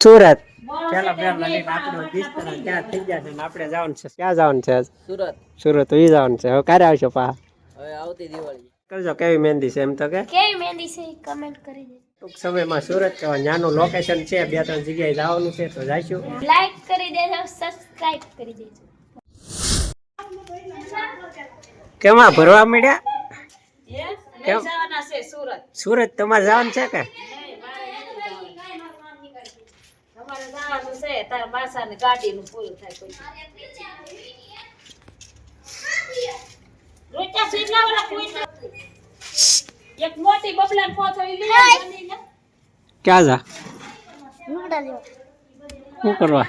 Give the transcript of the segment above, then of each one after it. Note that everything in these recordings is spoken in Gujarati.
સુરત ચાલો બેન લઈને આપણો બિસ્તરા ત્યાં થઈ ગયા છે ને આપણે જવાનું છે ક્યાં જવાનું છે સુરત સુરત ઈ જવાનું છે હવે ક્યારે આવશો પા હવે આવતી દિવાળી કરજો કેવી મહેંદી છે એમ તો કે કેવી મહેંદી છે કમેન્ટ કરી દેજો ટૂંક સમયમાં સુરત ત્યાંનું લોકેશન છે 2-3 જગ્યાએ જવાનું છે તો જઈશું લાઈક કરી દેજો સબસ્ક્રાઇબ કરી દેજો કેમાં ભરવા મળ્યા કેમ જવાના છે સુરત સુરત તમારે જવાનું છે કે તમારે જવાનું છે તાર માસાને ગાડીનું પૂરું થાય પછી રોટા સીધા વાળા કોઈ એક મોટી બબલાન પોથળી લઈ આવી ને ક્યાં જા લુગડા લેવા શું કરવા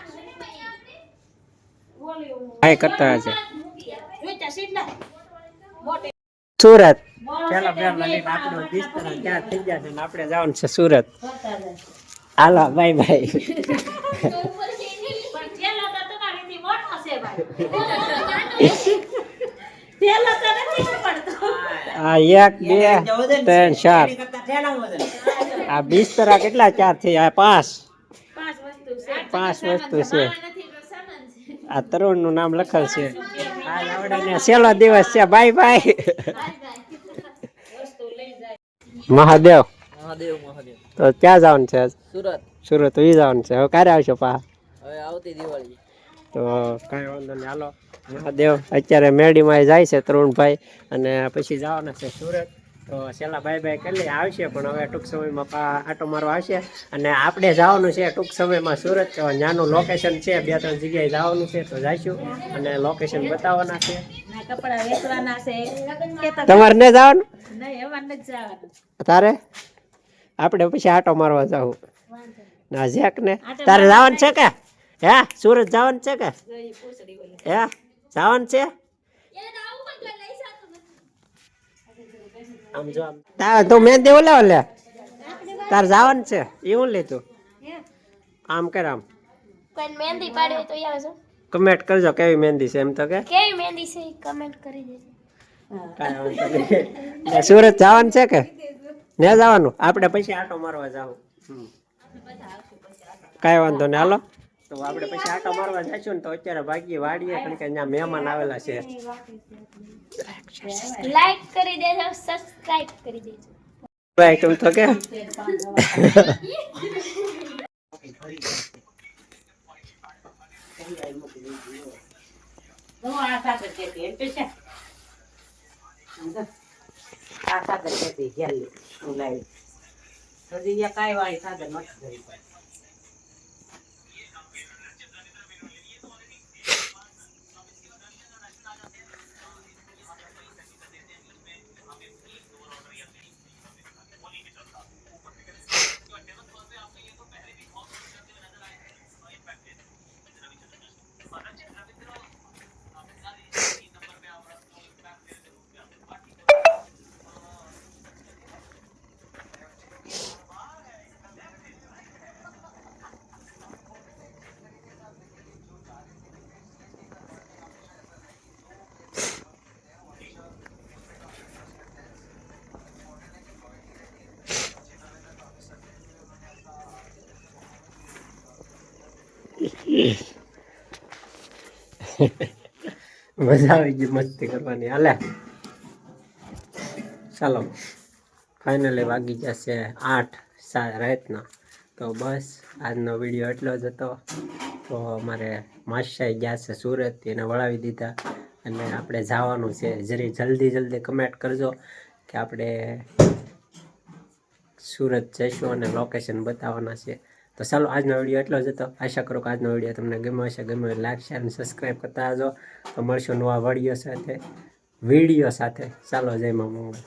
હાય કરતા છે રોટા સીધા મોટી સુરત ચાલો બેન લઈને આપણો બિસ્તરા ત્યાં થઈ ગયા છે ને આપણે જવાનું છે સુરત ફરતા જાય હાલો બાય બાય પણ થેલો તો તમારીથી મોટો છે ભાઈ થેલો તો નથી પડતો આ 1 2 3 4 આ બિસ્તરા કેટલા ચાર થઈ આ 5 પાંચ વસ્તુ છે 5 વસ્તુ છે આ તરુણ નું નામ લખેલ છે આ લાવડાને છેલ્લો દિવસ છે બાય બાય વસ્તુ લઈ જાય મહાદેવ મહાદેવ મહાદેવ તો ક્યાં જવાનું છે સુરત સુરત ઈ જવાનું છે હવે ક્યારે આવશો પા હવે આવતી દિવાળી તો કાંઈ વાંધો નહીં હાલો મહાદેવ અત્યારે મેડીમાં જાય છે તરુણભાઈ અને પછી જવાના છે સુરત તો છેલ્લા બાય બાય કરી લઈએ આવશે પણ હવે ટૂંક સમયમાં આટો મારવા આવશે અને આપણે જવાનું છે ટૂંક સમયમાં સુરત તો ત્યાંનું લોકેશન છે 2-3 જગ્યાએ જવાનું છે તો જઈશું અને લોકેશન બતાવવાના છે ના કપડા વેચવાના છે તમારે ને જવાનું નહીં એમાં નથી જવાનું તારે આપણે પછી આટો મારવા જાવું ના જેક ને તારે જવાનું છે કે હે સુરત જવાનું છે કે હે જવાનું છે આમ જો તાર તો મેં દેવો લે તાર જવાનું છે એવું લીધું આમ કર આમ કોઈ મહેંદી પાડવી હોય તો આવજો કમેન્ટ કરજો કેવી મહેંદી છે એમ તો કે કેવી મહેંદી છે કમેન્ટ કરી દેજો કાંઈ વાંધો નહીં. સુરત જવાનું છે કે ને જવાનું આપણે પછી આટો મારવા જાવું કાંઈ વાંધો નહીં હાલો તો આપણે પછી આટો મારવા જઈશું ને તો અત્યારે ભાગીએ વાડીએ કારણ કે અહીંયા મહેમાન આવેલા છે લાઈક કરી દેજો સબસ્ક્રાઇબ કરી દેજો ભાઈ તું તો કે હું આ સાથે કેતી એમ પૈસા આ સાથે કેતી ગેલી હું લાવી હજી કાંઈ વાળી સાથે નથી કરી મજા આવી ગઈ મસ્તી કરવાની હાલે ચાલો ફાઇનલી વાગી જશે 8 રાતના તો બસ આજનો વિડીયો એટલો જ હતો તો અમારે માસાઈ ગયા છે સુરત એને વળાવી દીધા અને આપણે જવાનું છે જરી જલ્દી કમેન્ટ કરજો કે આપણે સુરત જઈશું અને લોકેશન બતાવવાના છે તો ચાલો આજનો વિડીયો એટલો જ હતો આશા કરું કે આજનો વિડીયો તમને ગમ્યો હશે ગમ્યો લાઈક શેર અને સબસ્ક્રાઈબ કરતા આવજો તો મળશું નવા વિડીયો સાથે ચાલો જય મા મંગળ